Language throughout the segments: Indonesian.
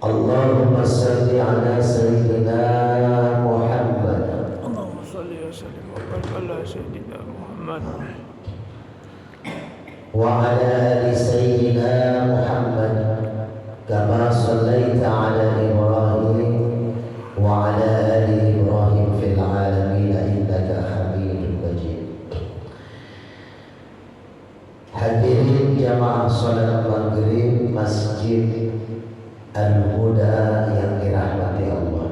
Allahumma salli ala sayyidina Muhammad. Allahumma salli wa sallim wa barik ala sayyidina Muhammad wa ala ali sayyidina Muhammad kama sallaita ala Ibrahim wa ala ali Ibrahim fil alamin innaka Hamidum Majid. Hadirin jamaah salat maghrib Masjid Al-Huda yang dirahmati Allah.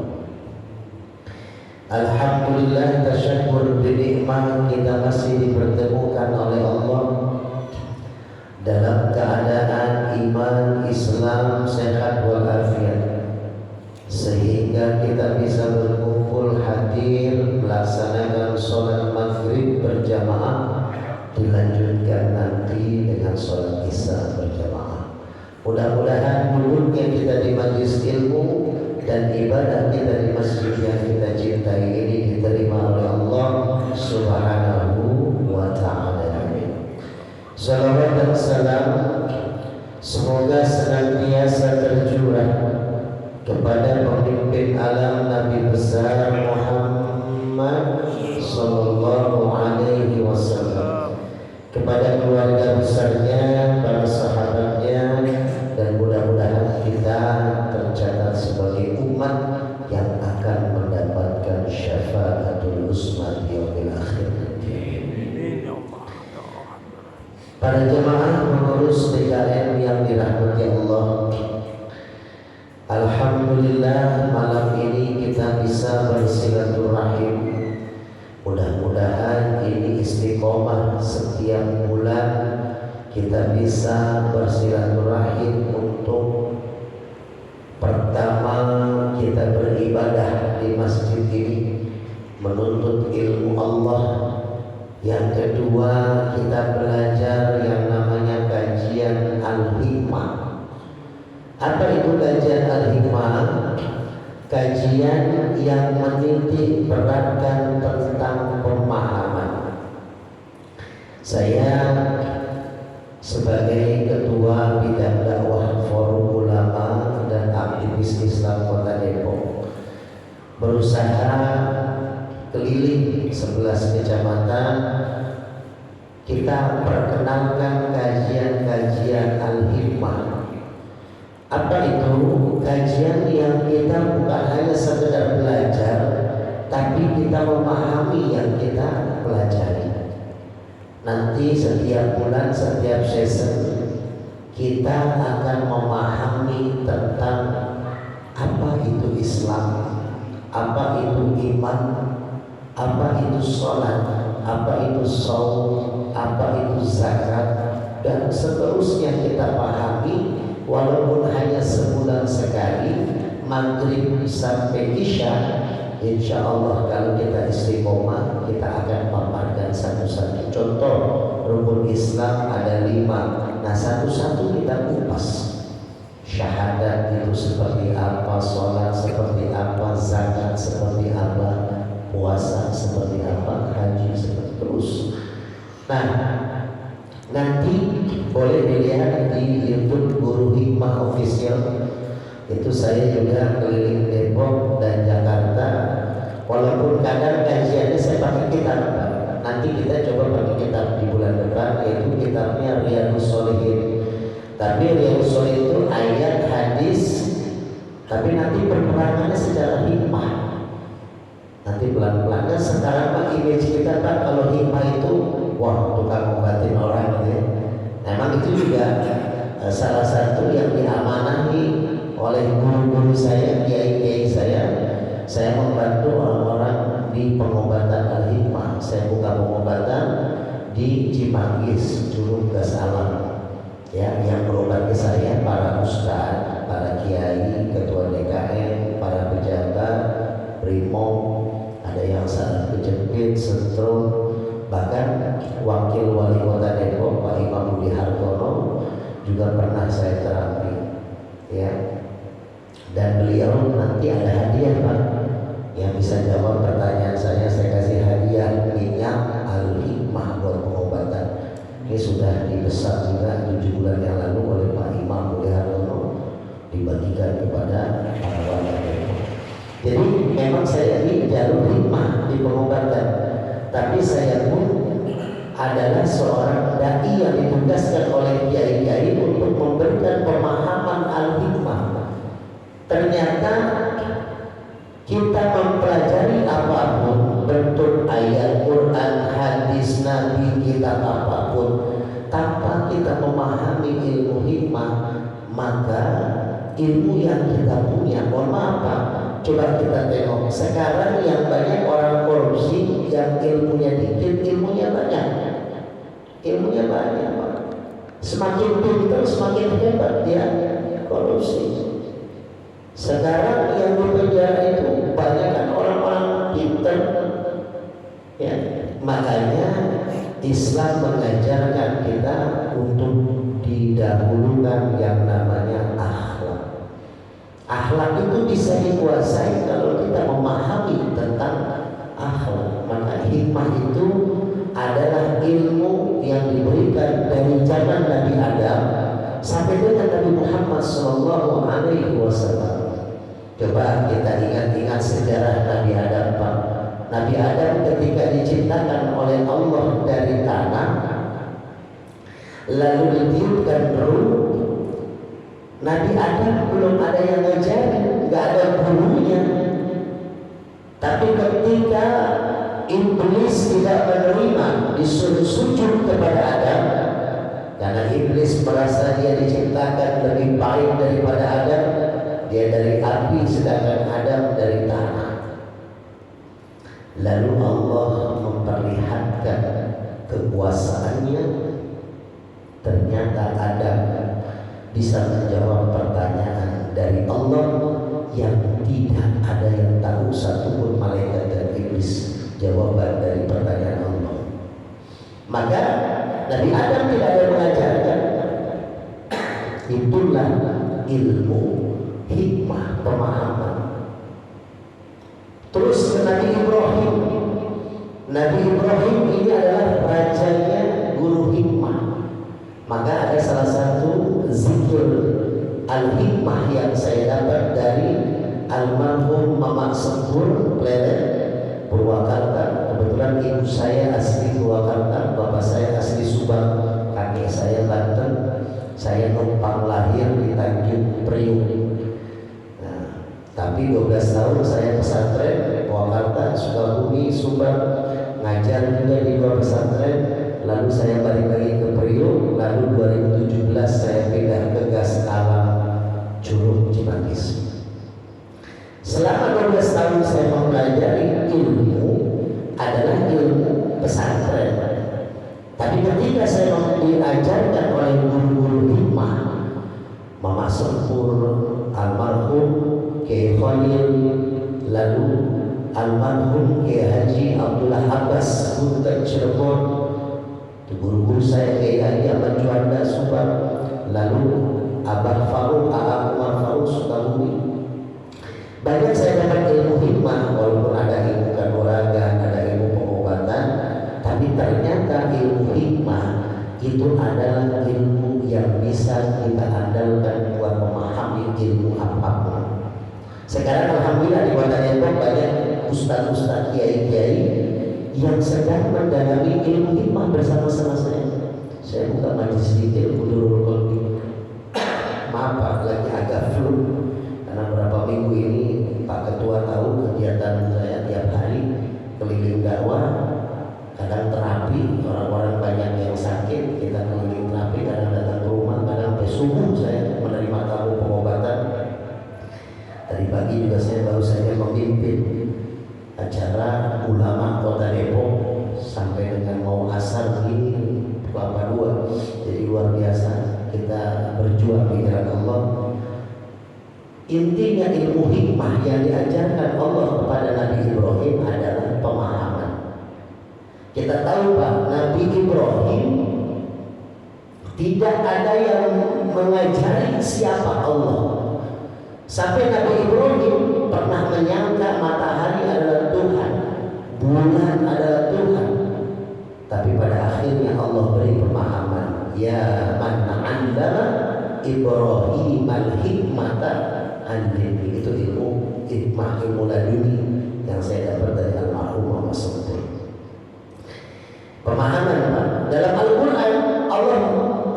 Alhamdulillah, tasyukur binikmah kita masih dipertemukan oleh Allah dalam keadaan iman, Islam, sehat walafiat, sehingga kita bisa berkumpul hadir melaksanakan sholat maghrib berjamaah, dilanjutkan nanti dengan sholat isya berjamaah. Mudah-mudahan mulutnya kita di majlis ilmu dan ibadah kita di masjid yang kita cintai ini diterima oleh Allah Subhanahu wa ta'ala. Salawat dan salam semoga senantiasa tercurah kepada pemimpin alam Nabi besar Muhammad sallallahu alaihi wasallam, kepada keluarga besarnya, para sahabatnya, dan mudah-mudahan kita tercatat sebagai umat yang akan mendapatkan syafaatul uzma di yaumil akhir. Para jemaah pengurus DKM yang dirahmati Allah, alhamdulillah malam ini kita bisa bersilaturahim. Mudah-mudahan ini istiqomah, setiap bulan kita bisa bersilaturahim untuk pertama kita beribadah di masjid ini menuntut ilmu Allah, yang kedua kita belajar yang namanya kajian Al-Hikmah. Apa itu kajian Al-Hikmah? Kajian yang menitik beratkan tentang pemahaman. Saya sebagai ketua bidang dakwah Forum Ulama dan Aktivis Islam Kota Depok berusaha keliling 11 kecamatan, kita perkenalkan kajian-kajian Al-Hikmah. Apa itu? Kajian yang kita bukan hanya sekedar belajar, tapi kita memahami yang kita pelajari. Nanti setiap bulan, setiap season kita akan memahami tentang apa itu Islam, apa itu iman, apa itu sholat, apa itu shaum, apa itu zakat, dan seterusnya kita pahami. Walaupun hanya sebulan sekali, maghrib sampai isya, insya Allah kalau kita istiqomah kita akan paparkan satu-satu. Contoh, rukun Islam ada 5. Nah satu-satu kita kupas. Syahadat itu seperti apa, sholat seperti apa, zakat seperti apa, puasa seperti apa, haji seperti terus. Nah, nanti boleh dilihat di YouTube Guru Hikmah Official. Itu saya juga keliling Depok dan Jakarta. Walaupun kadang kajiannya saya pakai kitab, nanti kita coba pakai kitab di bulan depan, yaitu kitabnya Riyadhus Shalihin. Tapi Riyadhus Shalihin itu ayat, hadis, tapi nanti perperangannya secara hikmah. Nanti pelan-pelan. Dan sekarang Pak, image kita Pak, kalau hikmah itu wah tukang ngobatin orang gitu ya. Memang itu juga salah satu yang diamanahi oleh guru-guru saya, kiai-kiai saya. Saya membantu orang-orang di pengobatan Al-Hikmah. Saya buka pengobatan di Cimanggis, Curug Gas Alam. Ya, yang berobati saya para ustaz, para kiai, ketua DKM, para pejabat, primom, ada yang salah kejepit, setrum, bahkan wakil wali kota Depok Pak Imam Budi Hartono juga pernah saya terapi, ya. Dan beliau nanti ada hadiah Pak, yang bisa jawab pertanyaan saya kasih hadiah minyak Al-Hikmah buat pengobatan. Ini sudah dipesan juga 7 bulan yang lalu oleh Pak Imam Budi Hartono, dibagikan kepada adalah seorang dai yang ditugaskan oleh kiai-kiai untuk memberikan pemahaman al-hikmah. Ternyata kita mempelajari apapun, bentuk ayat Quran, hadis Nabi, kitab apapun, tanpa kita memahami ilmu hikmah, maka ilmu yang kita punya, mohon maaf Pak, coba kita tengok sekarang yang banyak orang korupsi, yang ilmunya dikit, ilmunya banyak, ilmunya banyak Pak. Semakin pintar, semakin hebat dia korupsi. Sekarang yang di penjara itu banyak kan orang-orang pintar, ya. Makanya Islam mengajarkan kita untuk didahulukan yang namanya akhlak. Akhlak itu bisa dikuasai kalau kita memahami tentang akhlak. Maka hikmah itu adalah ilmu yang diberikan dari zaman Nabi Adam sampai dengan Nabi Muhammad SAW. Coba kita ingat-ingat sejarah Nabi Adam Pak. Nabi Adam ketika diciptakan oleh Allah dari tanah, lalu ditiupkan ruh, Nabi Adam belum ada yang ngajarin, nggak ada gurunya. Tapi ketika iblis tidak menerima, disuruh sujud kepada Adam, karena iblis merasa dia diciptakan lebih baik daripada Adam. Dia dari api sedangkan Adam dari tanah. Lalu Allah memperlihatkan kekuasaannya. Ternyata Adam bisa menjawab pertanyaan dari Allah yang tidak ada yang tahu satupun malaikat dan iblis jawaban dari pertanyaan Allah. Maka Nabi Adam tidak ada mengajarkan. Itulah ilmu hikmah, pemahaman. Terus ke Nabi Ibrahim. Nabi Ibrahim ini adalah rajanya guru hikmah. Maka ada salah satu zikir al-hikmah yang saya dapat dari almarhum Mamak Sempur Pleret Purwakarta. Kebetulan ibu saya asli Purwakarta, bapak saya asli Subang, kakek saya Banten. Saya numpang lahir di Tanjung Priuk. Tapi 12 tahun saya pesantren Purwakarta, Sukabumi, Subang, ngajar juga di dua pesantren. Lalu saya balik lagi ke Priuk. Lalu 2017 saya pindah ke Gas Alam Curug Cimanggis. Selama 12 tahun saya mempelajari ilmu adalah ilmu pesantren. Tapi ketika saya diajarkan oleh guru-guru hikmah, Mama Sempur, almarhum Kiai Khalil, lalu almarhum Kiai Haji Abdullah Abbas Bunten Cirebon, guru-guru saya Kiai Haji Ahmad Juanda Subang, lalu Abah Faruk, A'a Umar Faruk Sukabumi. Banyak saya dapat ilmu hikmah, walaupun ada ilmu kanuragan, ada ilmu pengobatan, tapi ternyata ilmu hikmah itu adalah ilmu yang bisa kita andalkan buat memahami ilmu apapun. Sekarang alhamdulillah di Kota Depok banyak ustaz-ustaz, kiai-kiai yang sedang mendalami ilmu hikmah bersama-sama saya. Saya buka majelis sedikit Budurul Qalbi. Maaf Pak, lagi agak flu karena beberapa minggu ini Pak Ketua tahu kegiatan saya tiap hari keliling dakwah, kadang terapi, orang-orang banyak yang sakit, kita keliling terapi, kadang datang ke rumah, kadang sampai subuh saya menerima tamu pengobatan. Tadi pagi juga saya baru saja memimpin acara ulama Kota Depok sampai dengan mau asar begini Kelapa Dua. Jadi luar biasa kita berjuang di jalan Allah. Intinya ilmu hikmah yang diajarkan Allah kepada Nabi Ibrahim adalah pemahaman. Kita tahu Pak, Nabi Ibrahim tidak ada yang mengajari siapa Allah. Sampai Nabi Ibrahim pernah menyangka matahari adalah Tuhan, bulan adalah Tuhan. Tapi pada akhirnya Allah beri pemahaman. Ya man 'allama Ibrahim al-hikmata an-nabi. Itu ilmu hikmah, ilmu laduni yang saya dapat dari almarhum Muhammad SAW. Pemahaman Pak. dalam Al-Quran Allah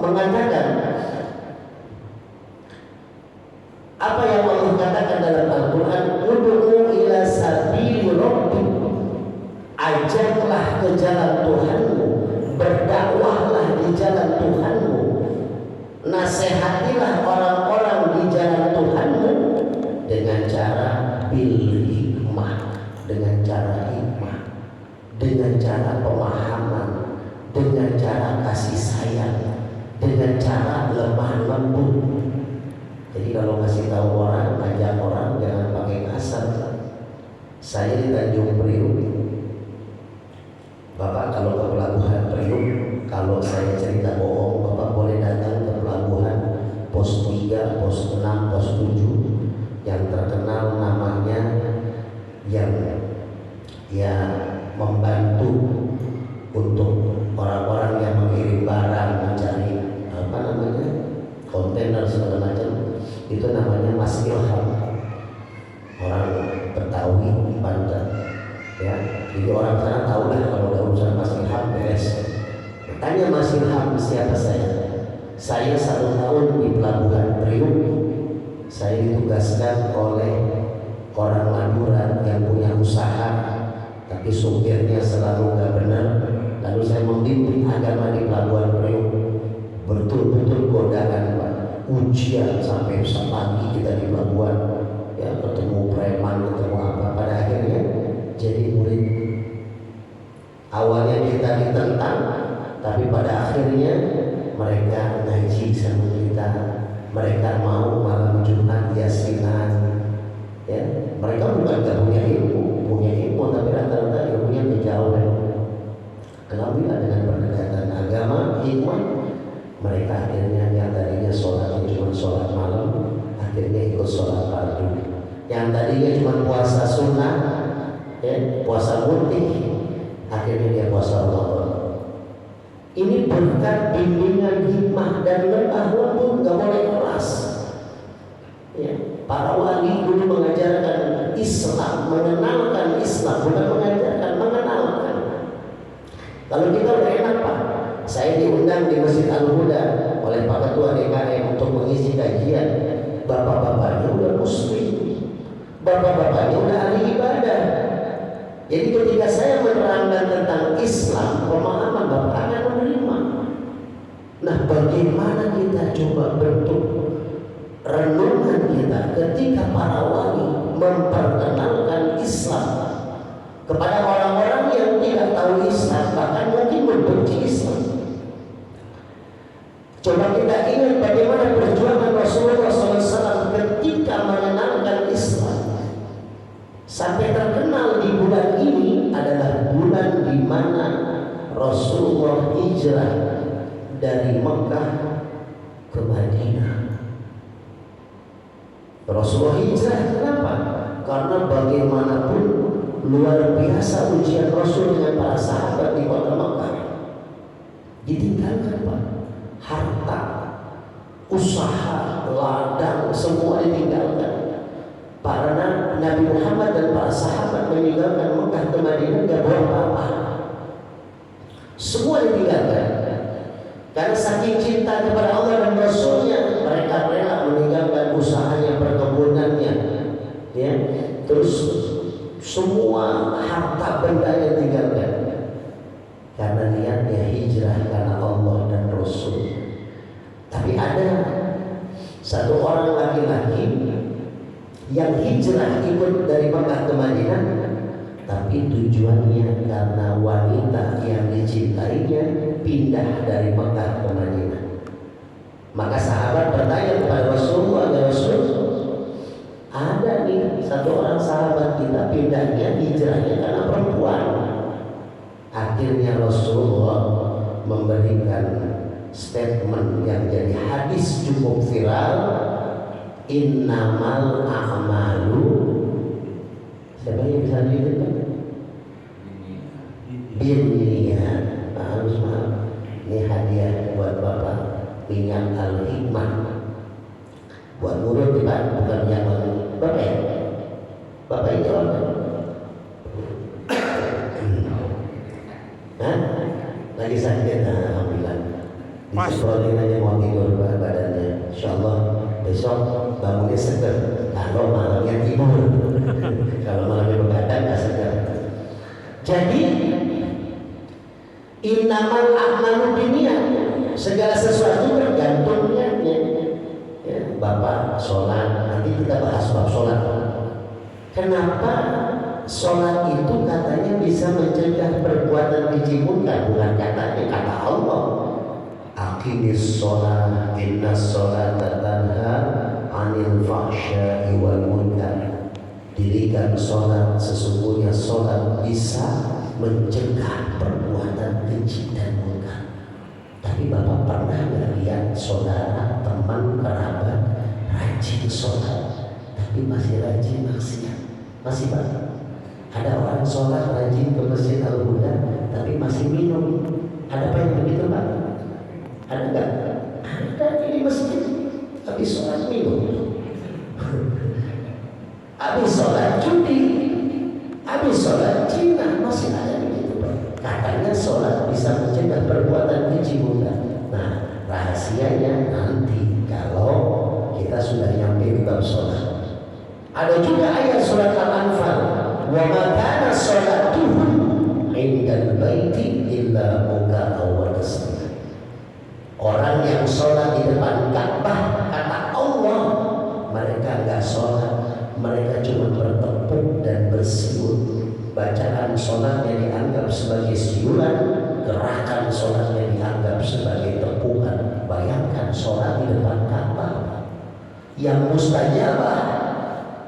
mengatakan, apa yang Allah katakan dalam Al-Quran, ud'u ila sabili rabbik, ajaklah ke jalan Tuhanmu, berdakwahlah di jalan Tuhanmu, nasihatilah orang-orang di jalan Tuhanmu dengan cara bil hikmah, dengan cara hikmah, dengan cara pemahaman, dengan cara kasih sayang, dengan cara lemah lembut. Jadi kalau ngasih tahu orang, ajak orang, jangan pakai kasar. Saya di Tanjung Priuk, Bapak kalau ke pelabuhan Priuk, kalau saya cerita bohong, Bapak boleh datang ke pelabuhan pos 3, pos 6, pos 7 yang terkenal namanya, yang membantu untuk orang-orang yang mengirim barang, mencari apa namanya, kontainer segala macam. Itu namanya Mas Ilham, orang Betawi di Banten, ya. Jadi orang sana tahu lah kalau ada urusan Mas Ilham beres. Tanya Mas Ilham siapa saya. Saya 1 tahun di pelabuhan Priuk. Saya ditugaskan oleh orang Madura yang punya usaha, tapi supirnya selalu nggak benar. Lalu saya membimbing agama di pelabuhan Priuk. Betul-betul godaan, Pak. Ujian sampai pagi kita di pelabuhan, ya, ketemu preman, ketemu apa, pada akhirnya jadi murid. Awalnya kita ditentang, tapi pada akhirnya mereka ngaji sama kita, mereka mau malam Jumat yasinan, ya. Mereka bukan gak punya ilmu, tapi rata-rata ilmunya kejauhan. Alhamdulillah dengan pendekatan agama, hikmah, mereka akhirnya yang tadinya sholatnya cuma sholat malam, akhirnya ikut sholat fardu. Yang tadinya cuma puasa sunnah, ya, puasa mutih, akhirnya dia puasa Ramadan. Ini berkat bimbingan hikmah dan lemah lembut, gak boleh keras. Ya, para wali dulu mengajarkan Islam, mengenalkan Islam, bukan mengajarkan, mengenalkan. Kalau kita udah enak, Pak. Saya diundang di Masjid Al-Huda oleh Pak Ketua DKM untuk mengisi kajian. Bapak-bapaknya udah muslim, bapak-bapaknya udah ahli ibadah. Jadi ketika saya menerangkan tentang Islam, pemahaman bapak akan menerima. Nah, bagaimana kita coba bentuk renungan kita ketika para wali memperkenalkan Islam kepada orang-orang yang tidak tahu Islam, bahkan mungkin membenci Islam. Coba kita ingat bagaimana perjuangan Rasulullah SAW ketika mengenalkan Islam. Sampai terkenal di bulan ini adalah bulan di mana Rasulullah hijrah dari Mekah ke Madinah. Rasulullah hijrah kenapa? Karena bagaimanapun luar biasa ujian Rasul dengan para sahabat di kota Mekah. Ditinggalkan, Pak. Harta, usaha, ladang, semua ditinggalkan. Para Nabi Muhammad dan para sahabat meninggalkan Mekah ke Madinah, gak bawa apa-apa. Semua ditinggalkan. Karena saking cinta kepada Allah dan Rasulnya, mereka rela meninggalkan usahanya, perkebunannya, ya. Terus semua harta benda yang tinggalkan. Karena niatnya hijrah karena Allah dan Rasul. Tapi ada satu orang laki-laki yang hijrah ikut dari Mekah ke Madinah, tapi tujuannya karena wanita yang dicintainya pindah dari Mekah ke Madinah. Maka sahabat bertanya kepada Rasulullah, ya Rasul, ada nih satu orang sahabat kita pindahnya, hijrahnya karena perempuan. Akhirnya Rasulullah memberikan statement yang jadi hadis cukup viral, innamal a'malu, siapa yang bisa diingat? Binniyat. Harus maaf, ini hadiah buat Bapak, minyak Al-Hikmah buat murid, Pak, bukan minyak Bapak ya? Bapak ini jawab. Hah? Lagi sakit, alhamdulillah. Disemprotin aja mau tidur badannya. Insyaallah besok bangunnya seger. Kalau malamnya tidur, kalau malamnya begadang nggak seger. Jadi innamal a'malu binniyat, segala sesuatu tergantung niatnya. Ya, Bapak sholat, nanti kita bahas bab sholat. Kenapa sholat itu katanya bisa mencegah perbuatan keji munkar? Bukan katanya, kata Allah. Aqimis sholat, inna sholata tanha anil fahsya'i wal munkar. Dirikan sholat, sesungguhnya sholat bisa mencegah perbuatan keji dan munkar. Tapi Bapak pernah nggak lihat saudara, teman, kerabat rajin sholat tapi masih rajin maksiat? Masih Pak? Ada orang sholat rajin ke masjid Al-Huda tapi masih minum. Ada apa yang begitu Pak? Ada nggak? Ada di masjid habis sholat minum. Habis sholat judi, habis sholat Cina, masih ada begitu Pak. Katanya sholat bisa mencegah perbuatan keji munkar. Nah, rahasianya nanti kalau kita sudah nyampe di bab sholat. Ada juga ayat surat Al-Anfal, wa ma kana sholatuhum indal baiti illa muka'aw wa tasbih. Orang yang sholat di depan Ka'bah, kata Allah, mereka enggak sholat, mereka cuma bertepuk dan bersiul. Bacaan sholatnya dianggap sebagai siulan, gerakan sholatnya dianggap sebagai tepukan. Bayangkan sholat di depan Ka'bah yang mustajabah,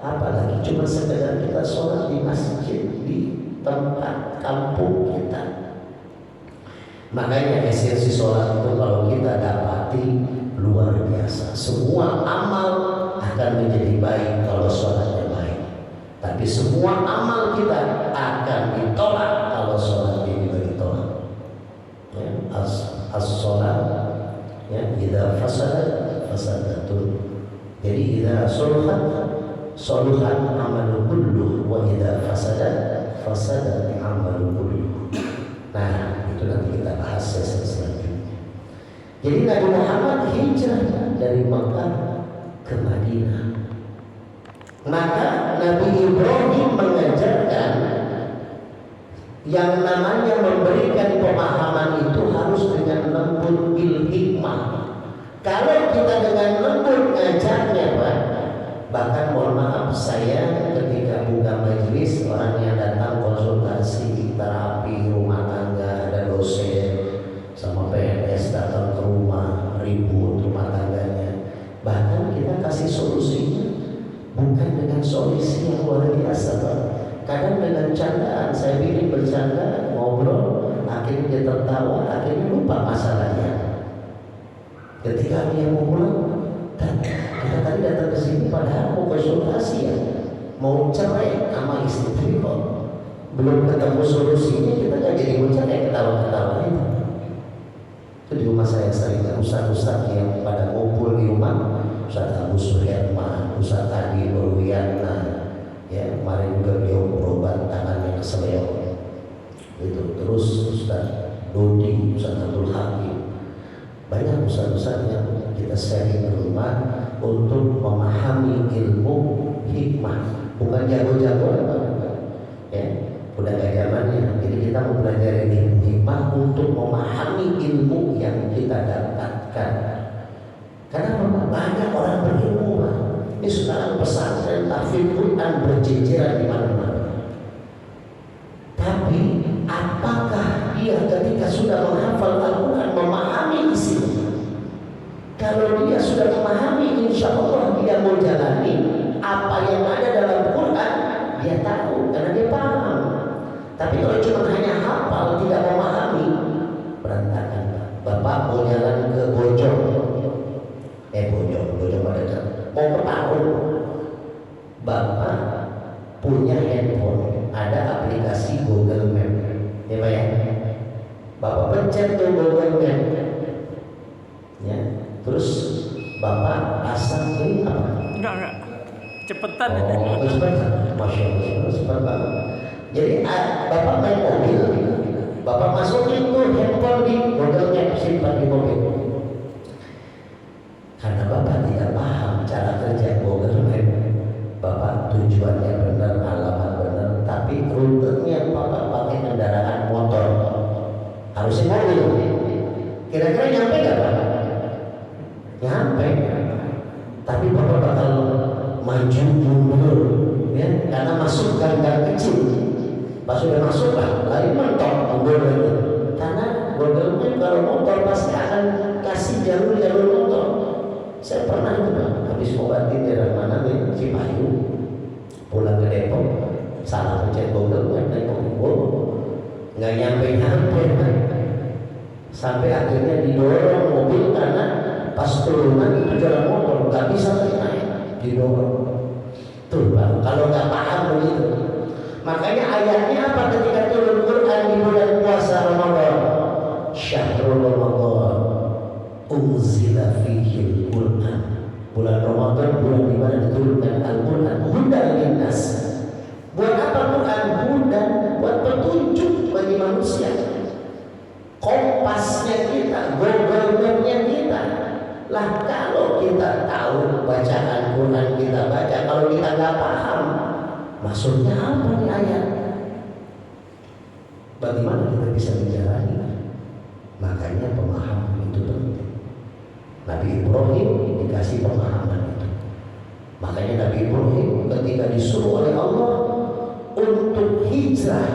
apalagi cuma sekedar kita sholat di masjid di tempat kampung kita. Makanya esensi sholat itu kalau kita dapati luar biasa. Semua amal akan menjadi baik kalau sholatnya baik. Tapi semua amal kita akan ditolak kalau sholat ini ditolak. Ya, as-sholat ya, idza fasadat fasadatun. Jadi idza soluhat amalu kulluh wa idza fasadat amalu kulluh. Nah, itu nanti kita bahas sesi selanjutnya. Jadi Nabi Muhammad hijrah dari Makkah ke Madinah. Maka Nabi Ibrahim mengajarkan yang namanya memberikan pemahaman itu harus dengan lembut bil hikmah. Kalau kita dengan lembut ngajarnya Pak, bahkan mohon maaf saya ketika buka majelis orang yang datang konsultasi terapi rumah tangga, ada dosen sama PNS datang ke rumah ribut rumah tangganya, bahkan kita kasih solusinya bukan dengan solusi yang luar biasa Pak. Kadang dengan candaan, saya bikin bercanda, ngobrol, akhirnya dia tertawa, akhirnya lupa masalahnya. Ketika dia mau pulang, kita tadi datang ke sini padahal mau konsultasi ya, mau cerai sama istri kok, belum ketemu solusinya, kita nggak jadi mau cerai, ketawa-ketawa itu. Itu di rumah saya sering ustaz-ustaz yang pada ngumpul di rumah, Ustaz Abu Suryatman, Ustaz Adi Nurwiyana, ya kemarin juga beliau berobat tangannya keseleo itu, terus Ustaz Dodi, Ustaz Abdul Hakim, banyak ustaz-ustaz yang kita sharing di rumah untuk memahami ilmu hikmah, bukan jago-jago ya, udah gak zamannya. Jadi kita mau belajar ilmu hikmah untuk memahami ilmu yang kita dapatkan. Karena banyak orang berilmu Pak. Ini sekarang pesantren tahfidz Quran berjejeran di mana-mana. Tapi apakah dia ketika sudah menghafal Al-Quran memahami isinya? Kalau dia sudah memahami, insya Allah dia mau jalani apa yang ada dalam Quran, dia tahu karena dia paham. Tapi kalau cuma hanya hafal tidak memahami, berantakan. Bapak mau jalan ke Bojong, Bojong ada mau ke Palu, Bapak punya handphone, ada aplikasi Google Map, ya Pak ya. Bapak pencet tuh Google Map, ya. Terus Bapak pasang ini apa? Enggak. Cepetan. Cepetan. Masya Allah, cepat banget. Jadi Bapak main mobil, Bapak masukin tuh handphone di modelnya, simpan di mobil. Karena Bapak tidak paham cara kerja Google Map. Bapak tujuannya benar, alamat benar, tapi rutenya Bapak pakai kendaraan motor, harusnya mobil. Kira-kira nyampe nggak Pak? Nyampe. Tapi Bapak bakal maju mundur, ya, karena masuk gang-gang kecil. Pas sudah masuk lah, lari mentok mundur lagi. Karena Google Map kalau motor pasti akan kasih jalur-jalur motor. Saya pernah itu Pak, habis ngobatin daerah mana nih, Cipayu, pulang ke Depok, salah pencet Google Map, nggak nyampe Pak. Sampai akhirnya didorong mobil karena pas turunan itu jalan motor, nggak bisa naik, didorong. Tuh Pak, kalau nggak paham begitu. Makanya ayatnya apa ketika turun Quran di bulan puasa Ramadan? Syahrul Ramadan unzila fihi Quran. Bulan Ramadan bulan di mana diturunkan Al-Quran, hudan linnas. Buat apa Quran? Hudan, buat petunjuk bagi manusia. Kompasnya kita, Google-nya kita. Lah kalau kita tahu bacaan Quran kita baca, kalau kita nggak paham maksudnya apa nih ayat, bagaimana kita bisa menjalani? Makanya pemahaman itu penting. Nabi Ibrahim dikasih pemahaman itu. Makanya Nabi Ibrahim ketika disuruh oleh Allah untuk hijrah,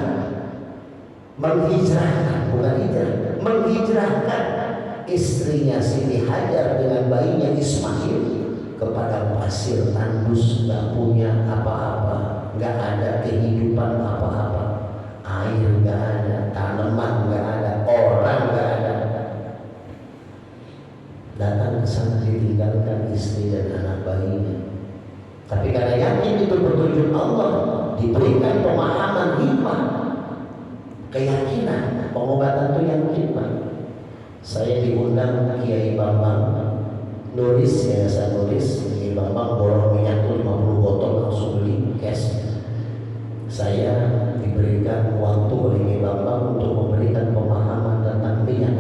menghijrahkan, bukan hijrah, menghijrahkan istrinya Siti Hajar dengan bayinya Ismail kepada pasir tandus, nggak punya apa-apa, nggak ada kehidupan apa-apa, air nggak ada, tanaman nggak ada, orang nggak ada. Datang ke sana ditinggalkan istri dan anak bayinya. Tapi karena yakin itu petunjuk Allah, diberikan pemahaman hikmah, keyakinan, pengobatan itu yang hikmah. Saya diundang Kiai Bambang nulis, saya nulis, Kiai Bambang borong minyak tuh 50 botol langsung beli cash. Saya diberikan waktu oleh Kiai Bambang untuk memberikan pemahaman tentang minyak.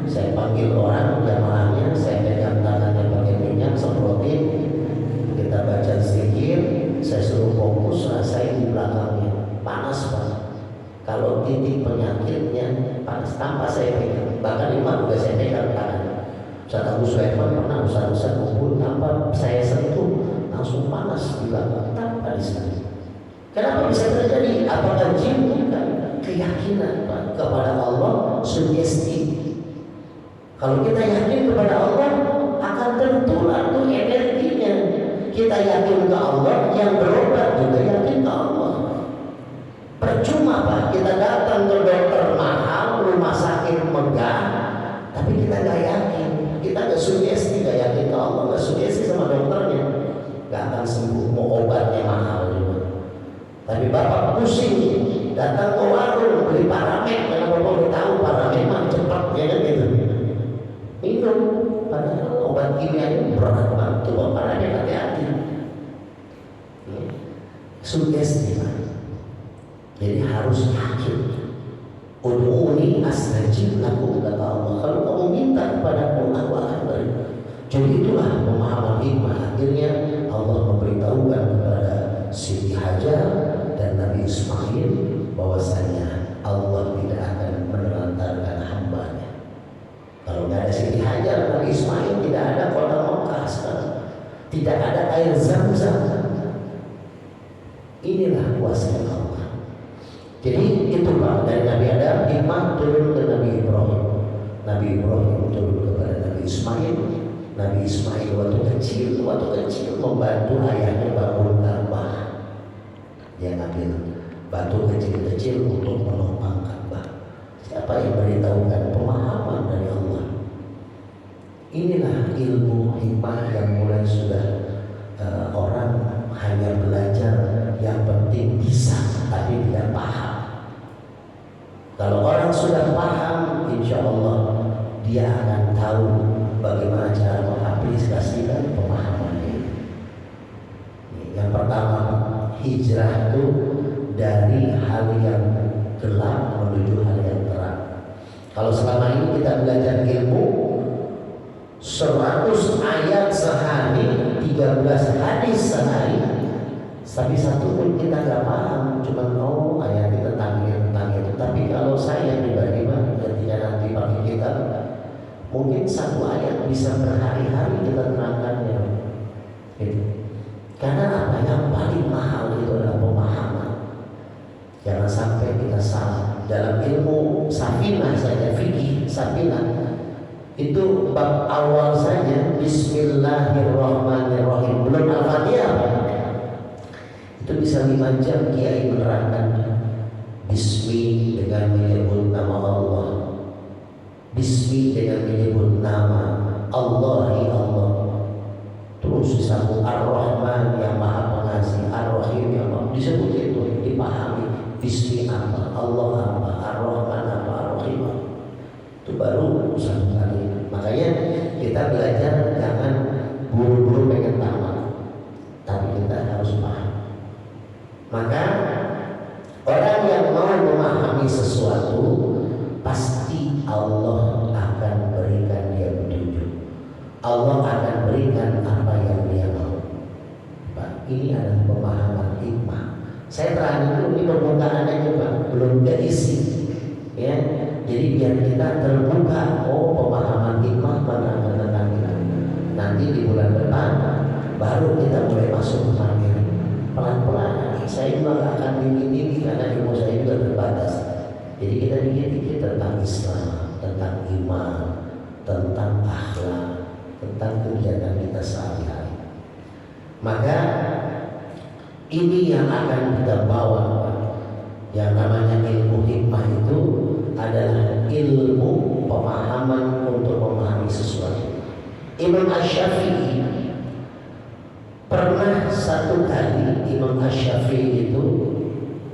Saya panggil orang jamaahnya, saya pegang tangannya pakai minyak, semprotin, kita baca zikir, saya suruh fokus, rasain di belakangnya, panas Pak. Kalau titik penyakitnya panas, tanpa saya pegang, bahkan imam juga saya pegang tangan. Ustaz Abu Sulaiman pernah ustaz kumpul, tanpa saya sentuh langsung panas di belakang, tanpa disentuh. Kenapa bisa terjadi? Apakah jin? Bukan. Keyakinan Pak kepada Allah, sugesti. Kalau kita yakin kepada Allah, akan tertular tuh energinya. Kita yakin ke Allah, yang berobat juga yakin ke Allah. Percuma Pak, kita datang ke dokter mahal, rumah sakit megah, tapi kita nggak yakin, kita nggak sugesti, nggak yakin ke Allah, nggak sugesti sama dokternya, nggak akan sembuh. Mau obatnya mahal juga. Tapi Bapak pusing, datang ke warung beli Paramed, karena Bapak udah tahu Paramed mah cepat, ya kan gitu. Minum, padahal obat kimia itu berat banget, coba Paramed hati-hati. Sugesti Pak. Jadi harus yakin. Ud'uni astajib lakum, kata Allah. Kalau kamu minta kepadaku, aku akan beri. Jadi itulah pemahaman hikmah. Akhirnya Allah memberitahukan kepada Siti Hajar dan Nabi Ismail bahwasanya Allah tidak akan menelantarkan hambanya. Kalau nggak ada Siti Hajar, Nabi Ismail, tidak ada kota Mekah sekarang, tidak ada air Zam-Zam. Inilah kuasa Allah. Jadi itu Pak, dari Nabi Adam hikmah turun ke Nabi Ibrahim. Nabi Ibrahim turun kepada Nabi Ismail. Nabi Ismail waktu kecil membantu ayahnya bangun Ka'bah. Dia ngambil batu kecil-kecil untuk menopang Ka'bah. Siapa yang beritahukan? Pemahaman dari Allah. Inilah ilmu hikmah yang mulai sudah orang hanya belajar, yang penting bisa tapi tidak paham. Kalau orang sudah paham, insya Allah dia akan tahu bagaimana cara mengaplikasikan pemahamannya. Yang pertama, hijrah itu dari hal yang gelap menuju menuju hal yang terang. Kalau selama ini kita belajar ilmu 100 ayat sehari, 13 hadis sehari, tapi satu pun kita nggak paham, cuma ayat tentang itu. Tapi kalau saya pribadi ketika nanti pakai kitab, mungkin satu ayat bisa berhari-hari kita terangkannya. Gitu. Karena apa yang paling mahal itu adalah pemahaman. Jangan sampai kita salah dalam ilmu safinah saja, fikih safinah. Itu bab awal saja, Bismillahirrahmanirrahim, belum Al-Fatihah. Itu bisa 5 jam kiai menerangkan. Bismi dengan menyebut nama Allah, Bismi dengan menyebut nama Allah, Allah. Terus disambung Ar-Rahman yang Maha Pengasih, Ar-Rahim yang Maha, disebut itu, dipahami. Bismi apa, Allah apa, Ar-Rahman apa, Ar-Rahim apa. Itu baru satu kali. Makanya kita belajar jangan buru-buru pengen tamat, tapi kita harus paham. Maka orang yang mau memahami sesuatu, pasti Allah akan berikan dia petunjuk. Allah akan berikan apa yang dia mau. Pak, ini adalah pemahaman hikmah. Saya terangin dulu di permukaan aja Pak, belum keisi. Ya, jadi biar kita terbuka. Pemahaman hikmah menerangkan tentang kita. Nanti di bulan depan baru kita mulai masuk ke materi. Pelan-pelan. Saya juga nggak akan tinggi-tinggi karena ilmu saya juga terbatas. Jadi kita dikit-dikit tentang Islam, tentang iman, tentang akhlak, tentang kegiatan kita sehari-hari. Maka ini yang akan kita bawa. Yang namanya ilmu hikmah itu adalah ilmu pemahaman untuk memahami sesuatu. Imam Asy-Syafi'i pernah satu kali, Imam Asy-Syafi'i itu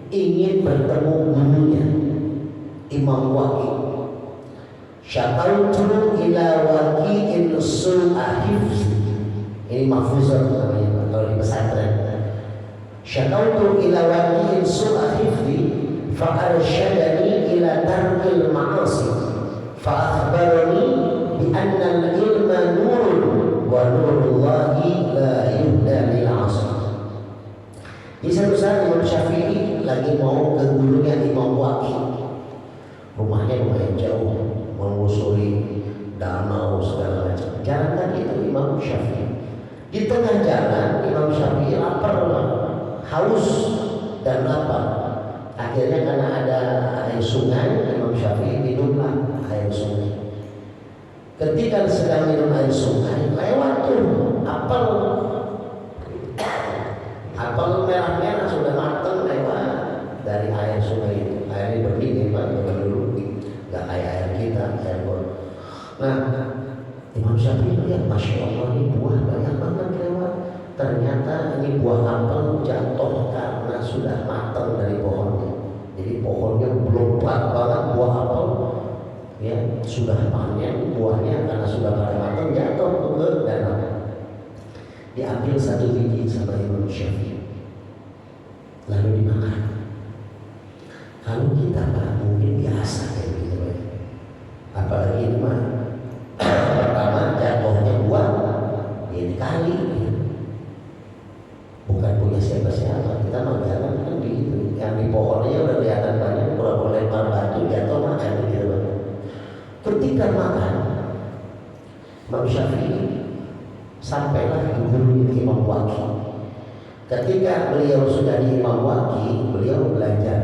ingin bertemu gurunya Imam Waqi'. Syakautu ila Waqi'in su'a hifzi. Ini mahfuzat namanya kalau di pesantren. Syakautu ila Waqi'in su'a hifzi fa'arsyadani ila tarkil ma'asi fa'akhbarani bi anna al-ilma nurun wa nurullahi la yuhda lil 'asi. Di satu saat Imam Syafi'i lagi mau ke gurunya Imam Waqi'. Rumahnya lumayan jauh, mengusuri danau segala macam. Jalan kaki itu Imam Syafi'i. Di tengah jalan Imam Syafi'i lapar, haus dan lapar. Akhirnya karena ada air sungai, Imam Syafi'i minumlah air sungai. Ketika sedang minum air sungai, lewat tuh apel merah-merah sudah matang lewat dari air sungai itu. Airnya berdingin Pak, zaman dulu nggak kayak air kita, air bor. Nah, Imam Syafi'i lihat, Masya Allah ini buah banyak banget lewat. Ternyata ini buah apel jatuh karena sudah matang dari pohonnya. Jadi pohonnya belum pelat banget buah apel, ya sudah panen buahnya karena sudah pada matang jatuh ke danau. Diambil satu biji sama Imam Syafi'i, lalu dimakan. Kalau kita mungkin biasa kayak gitu, apalagi ini mah pertama jatuhnya buah, ini kali. Bukan punya siapa-siapa, kita mah jalan kan begitu. Yang di pohonnya udah kelihatan banyak, pura-pura lempar batu jatuh makan gitu. Ketika makan, Imam Syafi'i sampailah di guru Imam Waqi'. Ketika beliau sudah di Imam Waqi', beliau belajar.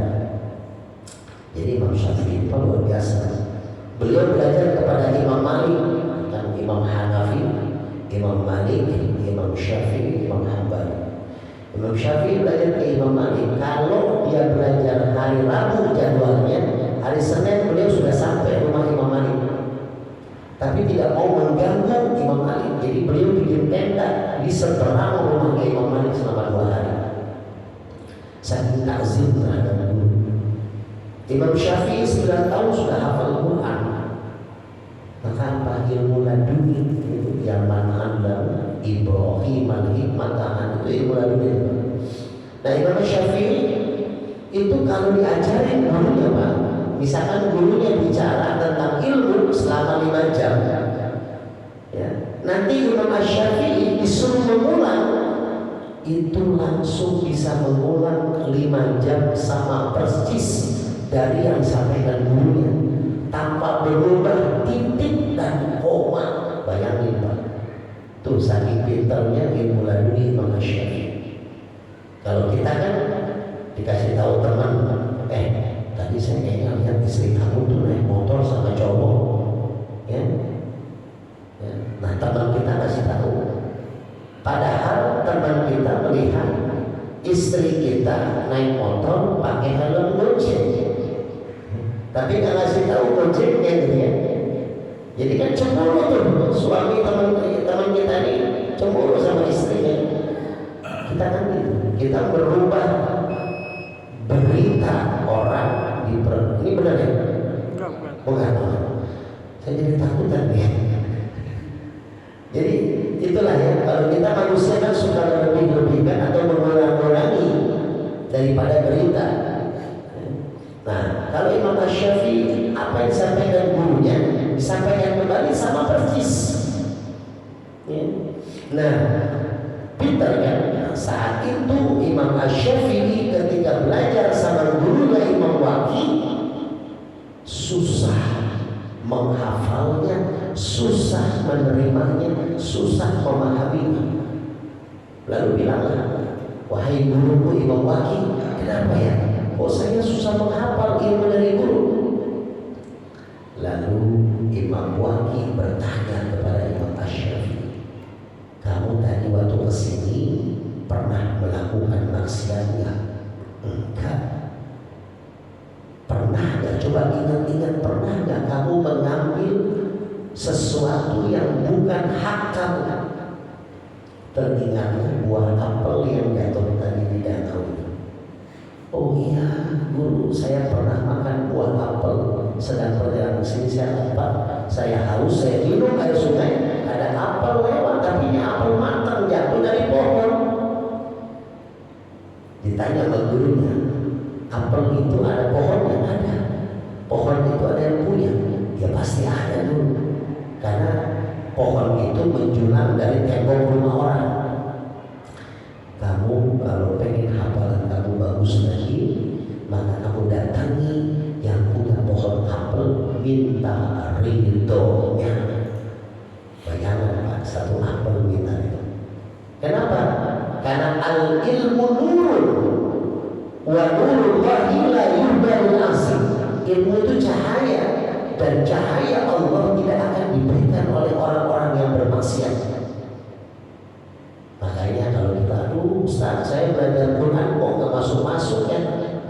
Jadi Imam Syafi'i itu luar biasa. Beliau belajar kepada Imam Malik, dan Imam Hanafi, Imam Malik, Imam Syafi'i, Imam Hanbali. Imam Syafi'i belajar ke Imam Malik. Kalau dia belajar hari Rabu jadwalnya, hari Senin beliau sudah sampai rumah Imam Malik. Tapi tidak mau mengganggu Imam Malik, jadi beliau bikin tenda di seberang rumah Imam Malik selama 2 hari. Saking takzim terhadap guru. Imam Syafi'i 9 tahun sudah hafal Quran. Maka apa ilmu laduni itu zaman Anda Ibrahim al-Hikmatahan itu ilmu laduni. Nah Imam Syafi'i itu kalau diajarin gurunya Pak Misalkan gurunya bicara tentang ilmu selama 5 jam, ya, nanti Imam Asy-Syafi'i disuruh mengulang, itu langsung bisa mengulang 5 jam sama persis dari yang disampaikan gurunya, tanpa berubah titik dan koma. Bayangin Pak, tuh saking pintarnya ilmu laduni Imam Asy-Syafi'i. Kalau kita kan dikasih tahu teman, tadi saya kayaknya lihat istri kamu tuh naik motor sama cowok, ya. Nah teman kita kasih tahu, padahal teman kita melihat istri kita naik motor pakai helm Gojek, tapi nggak kasih tahu Gojeknya gitu ya. Jadi kan cemburu tuh suami teman kita ini, cemburu sama istrinya. Kita kan gitu, kita berubah berita orang ini benar ya? Bukan. Saya jadi takutan ya. Jadi itulah ya, kalau kita manusia kan suka lebih-lebihkan atau mengurangi daripada berita. Nah, kalau Imam Asy-Syafi'i apa yang disampaikan gurunya disampaikan kembali sama persis. Ya. Nah, pintar kan? Nah, saat itu Imam Asy-Syafi'i ketika belajar sama gurunya Imam Waqi susah menghafalnya, susah menerimanya, susah memahaminya. Lalu bilanglah, wahai guruku Imam Waqi, kenapa ya? Oh saya susah menghafal ilmu dari guru. Lalu Imam Waqi bertanya kepada Imam Asy-Syafi'i, kamu tadi waktu kesini pernah melakukan maksiat nggak? Enggak. Pernah nggak? Coba ingat-ingat, pernah nggak kamu mengambil sesuatu yang bukan hak kamu? Teringatlah buah apel yang jatuh tadi di danau. Oh iya, guru, saya pernah makan buah apel. Sedang perjalanan sini saya lupa, saya haus, saya minum air sungai, ada apel lewat, tapi ini apel matang jatuh dari pohon. Ditanya sama gurunya, apel itu ada pohonnya? Ada. Pohon itu ada yang punya? Ya pasti ada dulu, karena pohon itu menjulang dari tembok rumah orang. Kamu kalau pengen hafalan kamu bagus lagi, maka kamu datangi yang punya pohon apel, minta ridhonya. Bayangkan Pak, satu apel minta ridho. Kenapa? Karena al ilmu nurun wa nurullahi la yubdalul asr. Ilmu itu cahaya, dan cahaya Allah tidak akan diberikan oleh orang-orang yang bermaksiat. Makanya kalau kita, aduh Ustaz, saya belajar Quran kok nggak masuk-masuk ya,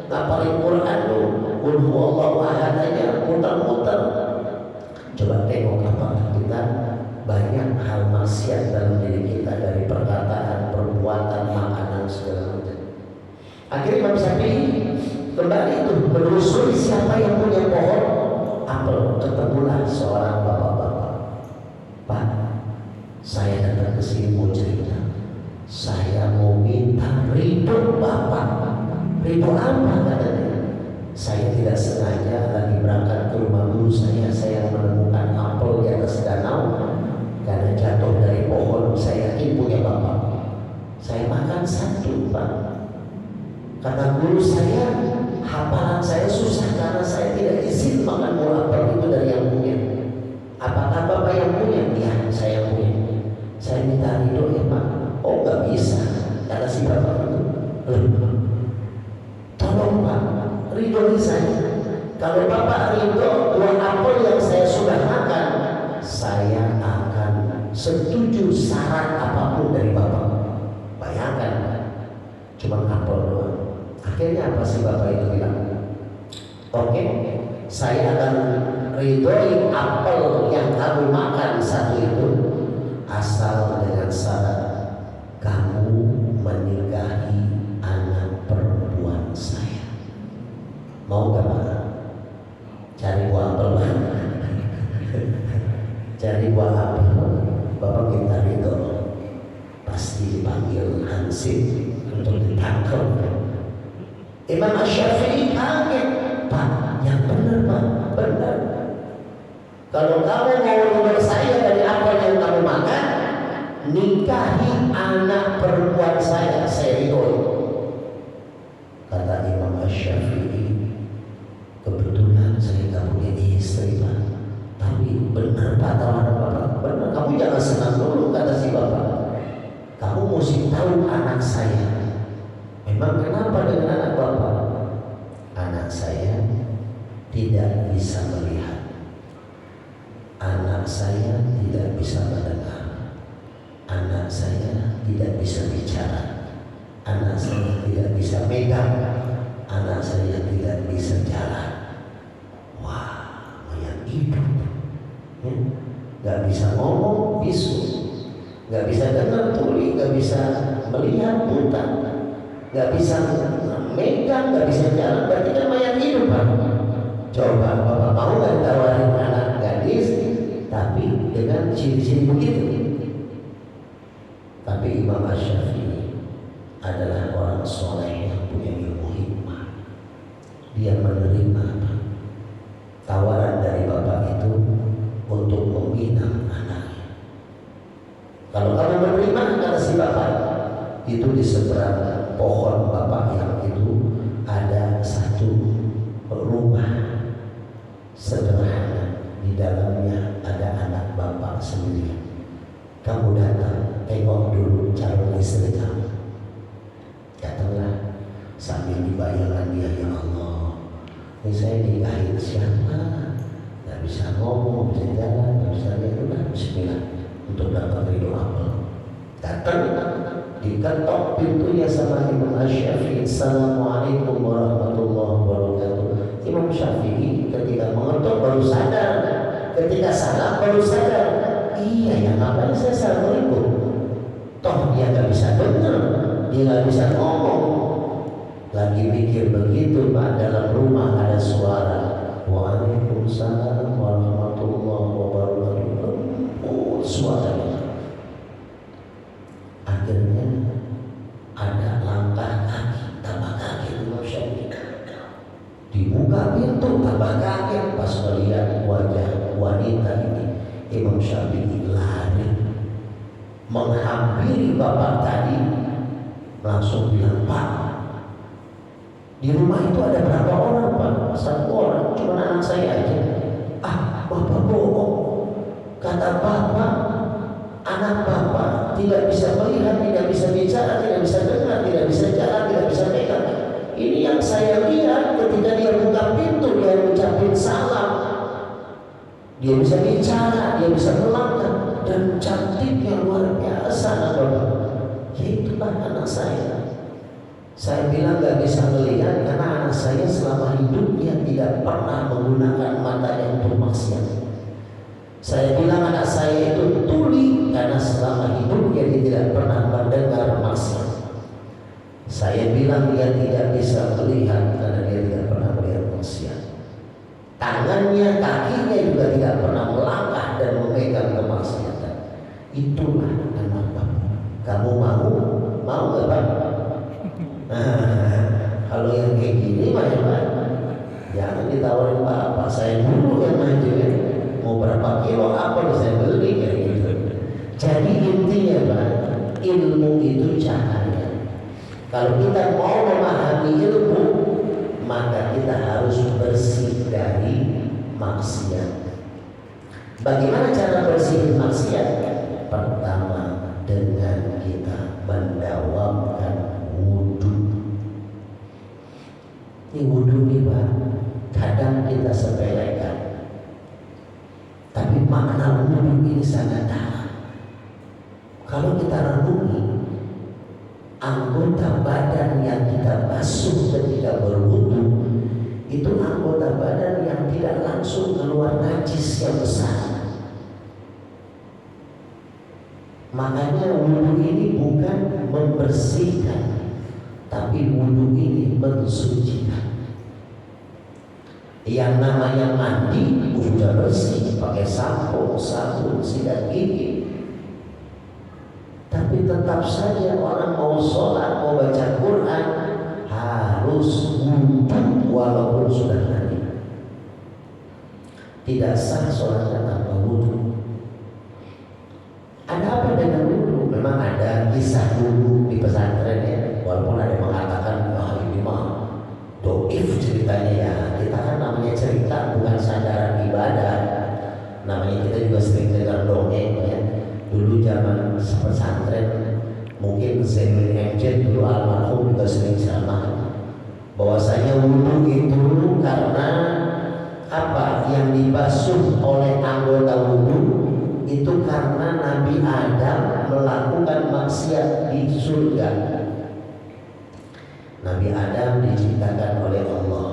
ngapalin Quran tuh, qul huwallahu ahad aja muter-muter. Coba tengok apakah kita banyak hal maksiat dalam diri kita, dari perkataan, perbuatan, makanan, segala macam. Akhirnya Imam Syafi'i kembali itu menelusuri siapa yang punya pohon apel. Ketemulah seorang bapak-bapak. Pak, saya datang ke sini mau cerita. Saya mau minta ridho Bapak. Ridho apa katanya? Saya tidak sengaja lagi berangkat ke rumah guru saya menemukan apel di atas danau, karena jatuh dari pohon, saya yakin punya Bapak. Saya makan satu Pak. Kata guru saya, hafalan saya susah karena saya tidak izin makan buah apel itu dari yang punya. Apakah Bapak yang punya? Ya, saya punya. Saya minta ridho ya Pak. Oh nggak bisa, kata si bapak itu. Tolong Pak, ridhoi saya. Kalau Bapak ridho buah apel yang saya sudah makan, saya akan setuju syarat apapun dari Bapak. Bayangkan Pak, cuma apel doang. Akhirnya apa sih Bapak itu bilang? Oke, saya akan ridhoi apel yang kamu makan satu itu, asal dengan syarat kamu menikahi anak perempuan saya. Mau gak Pak? Cari buah apel. Cari buah apel. Bapak minta ridho. Pasti dipanggil hansip untuk ditangkap. Imam Asy-Syafi'i kaget. Pak, yang benar Kalau kamu mau nomor saya dari apa yang kamu makan, nikahi anak perempuan saya ridhoi. Kata Imam Syafi'i, kebetulan saya nggak punya istri Pak, tapi benar Pak tawaran Bapak, benar. Kamu jangan senang dulu, kata si Bapak. Kamu mesti tahu anak saya. Memang kenapa dengan anak Bapak? Anak saya tidak bisa melihat, anak saya tidak bisa mendengar, anak saya tidak bisa bicara, anak saya tidak bisa megang, anak saya tidak bisa jalan. Wah, yang hidup, ya? Gak bisa ngomong, bisu, gak bisa dengar, tuli, gak bisa melihat, buta, gak bisa megang, gak bisa jalan, berarti kan mayat hidup Pak. Coba Bapak mau gak tawarin anak gadis tapi dengan ciri-ciri begitu? Tapi Imam Syafi'i adalah orang soleh yang punya ilmu hikmah. Dia menerima tawaran dari Bapak itu untuk membina anaknya. Kalau kamu menerima, kata si Bapak, itu di seberang pohon Bapak yang itu ada satu rumah sederhana, di dalamnya ada anak Bapak sendiri. Kamu datang, tengok dulu calon istri kamu. Datanglah sambil dibayangkan dia, ya Allah, ini saya nikahin siapa? Gak bisa ngomong, bisa jalan, gak bisa lihat, udah bismillah untuk dapat ridho Allah. Datang, diketok pintunya sama Imam Syafi'i. Assalamualaikum warahmatullahi wabarakatuh. Imam Syafi'i ketika mengetuk baru sadar, ketika salam baru sadar, iya ya ngapain saya assalamualaikum? Toh dia gak bisa dengar, dia gak bisa ngomong. Lagi mikir begitu Pak, dalam rumah ada suara, waalaikumsalam warahmatullahi wabarakatuh. Oh, suaranya. Akhirnya ada langkah kaki, tapak kaki Imam Syafi'i. Dibuka pintu, tapak kaki. Pas melihat wajah wanita ini, Imam Syafi'i lari menghampiri Bapak tadi, langsung bilang, Pak, di rumah itu ada berapa orang Pak? Satu orang, cuma anak saya aja. Ah, Bapak bohong. Kata Bapak, anak Bapak tidak bisa melihat, tidak bisa bicara, tidak bisa dengar, tidak bisa jalan, tidak bisa pegang. Ini yang saya lihat ketika dia buka pintu, dia ucapin salam, dia bisa bicara, dia bisa melangkah, dan cantiknya luar biasa anak Bapak. Ya itulah anak saya. Saya bilang gak bisa melihat karena anak saya selama hidupnya tidak pernah menggunakan matanya untuk maksiat. Saya bilang anak saya itu tuli karena selama hidupnya dia tidak pernah mendengar maksiat. Saya bilang dia tidak bisa melihat karena dia tidak pernah melihat maksiat. Tangannya, kakinya juga tidak pernah melangkah dan memegang kemaksiatan. Itulah anak Bapak. Kamu mau gak Pak? Kalau yang kayak gini mah ya Pak, jangan ditawarin Pak saya dulu yang maju ya. Mau berapa kilo apa saya beli kayak gitu. Jadi intinya Pak, ilmu itu cahaya. Kalau kita mau memahami ilmu, maka kita harus bersih dari maksiat. Bagaimana cara bersih maksiat? Pertama, dengan kita mendawamkan wudhu. Ini wudhu nih Pak, kadang kita sepelekan, tapi makna wudhu ini sangat dalam. Kalau kita renungi, anggota badan yang kita basuh ketika berwudu itu anggota badan yang tidak langsung keluar najis yang besar. Makanya wudu ini bukan membersihkan, tapi wudu ini mensucikan. Yang namanya mandi sudah bersih, pakai sampo, sabun, sikat gigi. Tapi tetap saja orang mau sholat, mau baca Quran harus wudu walaupun sudah mandi. tidak sah sholatnya tanpa wudhu. Ada apa dengan wudhu? Memang ada kisah wudhu di pesantren ya, walaupun ada yang mengatakan wah ini mah doif ceritanya ya. Kita kan namanya cerita bukan sandaran ibadah. Namanya kita juga sering dengar dongeng ya. Dulu zaman pesantren mungkin Zainul Emjed dulu almarhum juga sering ceramah bahwasanya wudhu itu karena apa yang dibasuh oleh anggota wudhu itu karena Nabi Adam melakukan maksiat di surga. Nabi Adam diciptakan oleh Allah,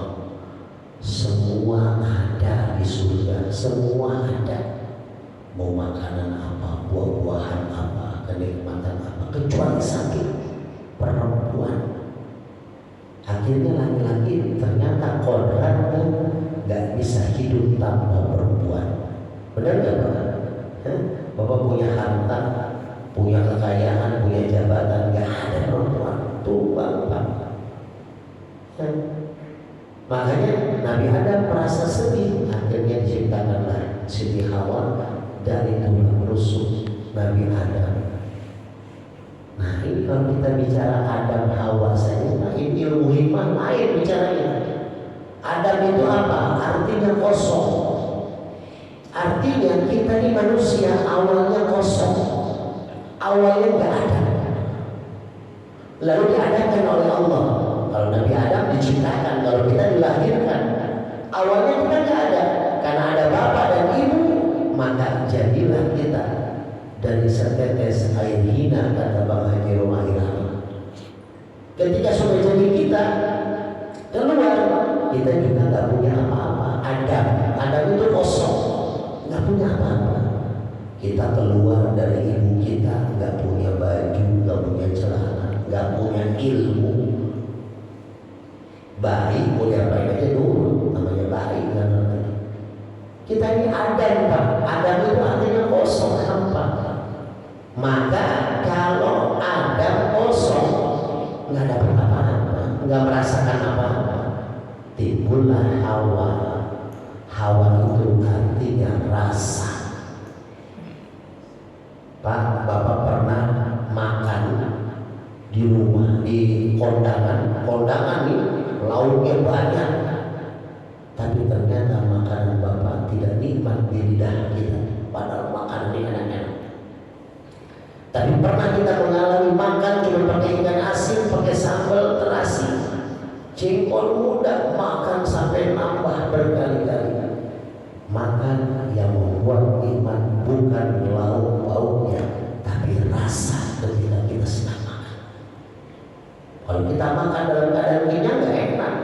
semua ada di surga, semua ada. Mau makanan apa, buah-buahan apa, kenikmatan apa, kecuali sakit perempuan. Akhirnya laki-laki ternyata kodratnya nggak bisa hidup tanpa perempuan. Benar nggak Bapak? Bapak punya harta, punya kekayaan, punya jabatan, nggak ada perempuan, tumbang Bapak. Makanya Nabi Adam merasa sedih. Akhirnya diciptakanlah Siti Hawa dari tulang rusuk Nabi Adam. Nah ini kalau kita bicara Adam Hawa saja, nah ini ilmu hikmah lain bicaranya. Adam itu apa? Artinya kosong. Artinya kita ini manusia awalnya kosong, awalnya nggak ada, lalu diadakan oleh Allah. Kalau Nabi Adam diciptakan, kalau kita dilahirkan, awalnya kita nggak ada, karena ada bapak dan ibu, maka jadilah kita dari setetes air hina, kata Bang Haji Romahirama. Ketika sudah jadi kita keluar, kita juga nggak punya apa-apa. Adam itu kosong, nggak punya apa-apa. Kita keluar dari ibu kita, nggak punya baju, nggak punya celana, nggak punya ilmu. Bayi mau diapain aja dulu, namanya bayi kan. Kita ini Adam Pak. Adam itu artinya kosong, hampa. Maka kalau Adam kosong, nggak dapat apa-apa, nggak merasakan apa-apa, timbullah Hawa. Hawa itu artinya rasa. Pak, Bapak pernah makan di rumah, di kondangan nih, lauknya banyak, tapi ternyata makanan Bapak tidak nikmat di lidah kita, padahal makanan ini enak-enak. Tapi pernah kita mengalami makan cuma pakai ikan asin, pakai sambal terasi, jengkol muda, makan sampai nambah berkali-kali. Makan yang membuat nikmat bukan lauk pauknya, tapi rasa ketika kita sedang makan. Kalau kita makan dalam keadaan kenyang nggak enak.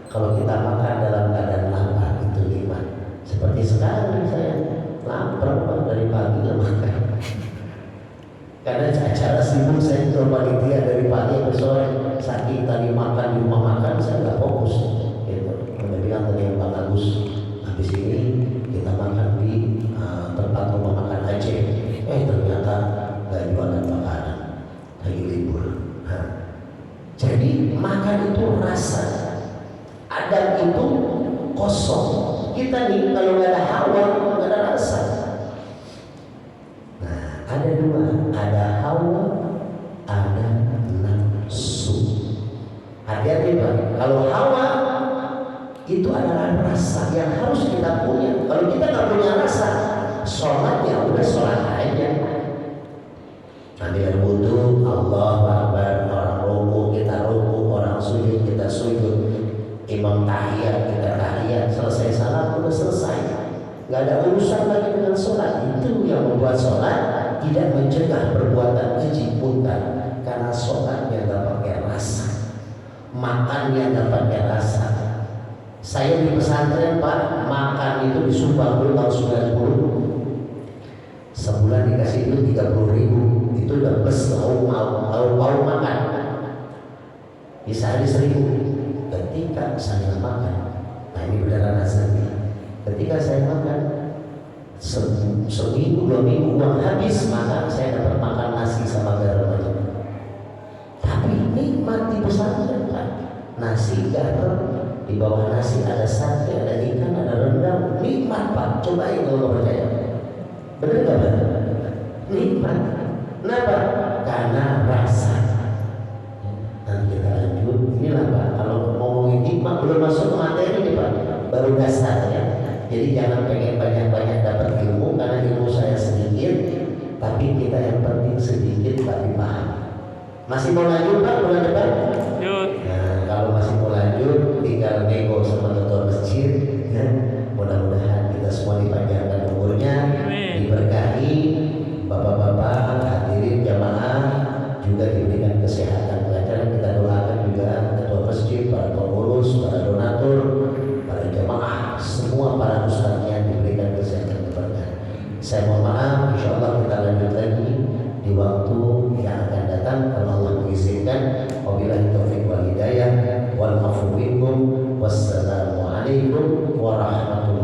Kalau kita makan dalam keadaan lapar itu nikmat. Seperti sekarang saya lapar dari pagi nggak makan. Karena acara sibuk saya itu panitia dari pagi ke sore. Saking tadi makan di rumah makan saya nggak fokus. Gitu. Kita bilang tadi Pak Agus, habis ini kita makan di tempat rumah makan Aceh. Ternyata nggak jualan makanan, lagi libur. Jadi makan itu rasa. Adam itu kosong. Kita nih kalau nggak ada Hawa nggak ada rasa. Nah ada dua, ada Hawa, ada nafsu. Hati-hati Pak. Kalau Hawa itu adalah rasa yang harus kita punya. Kalau kita nggak punya rasa, sholatnya udah sholat aja. Nanti ada wudhu, Allah Akbar, orang ruku kita ruku, orang sujud kita sujud, imam tahiyat kita tahiyat, selesai salat udah selesai. Nggak ada urusan lagi dengan sholat. Itu yang membuat sholat tidak mencegah perbuatan keji, bukan, karena sholatnya nggak pakai rasa, makannya nggak pakai rasa. Saya di pesantren Pak, makan itu disumbang dulu tahun 90. Sebulan dikasih itu 30.000, itu udah plus mau makan. Bisa hari 1.000. Ketika saya makan, nah ini beneran asli. Ketika saya makan, seminggu 2 minggu uang habis, maka saya dapat makan nasi sama garam aja. Tapi nikmat di pesantren Pak, nasi garam di bawah nasi ada sate, ada ikan, ada rendang, nikmat Pak. Cobain kalau nggak percaya. Bener nggak Pak? Nikmat. Kenapa? Karena rasa. Nanti kita lanjut. Inilah Pak. Kalau ngomongin nikmat belum masuk ke materi nih Pak. Baru dasar ya. Jadi jangan pengen banyak-banyak dapat ilmu karena ilmu saya sedikit, tapi kita yang penting sedikit tapi paham. Masih mau lanjut Pak bulan depan? Lanjut. Nah, kalau masih mau lanjut, tinggal nego sama ketua masjid. Ya. Mudah-mudahan kita semua dipanjangkan umurnya, diberkahi, bapak-bapak hadirin jamaah juga diberikan kesehatan pelajaran. Kita doakan juga ketua masjid, para pengurus, para donatur, para jamaah, semua para ustadznya diberikan kesehatan keberkahan. Saya mohon maaf, insya Allah kita lanjut lagi di waktu yang akan datang kalau Allah mengizinkan. Wabillahi taufiq wal hidayah wal afu minkum. Wassalamualaikum warahmatullahi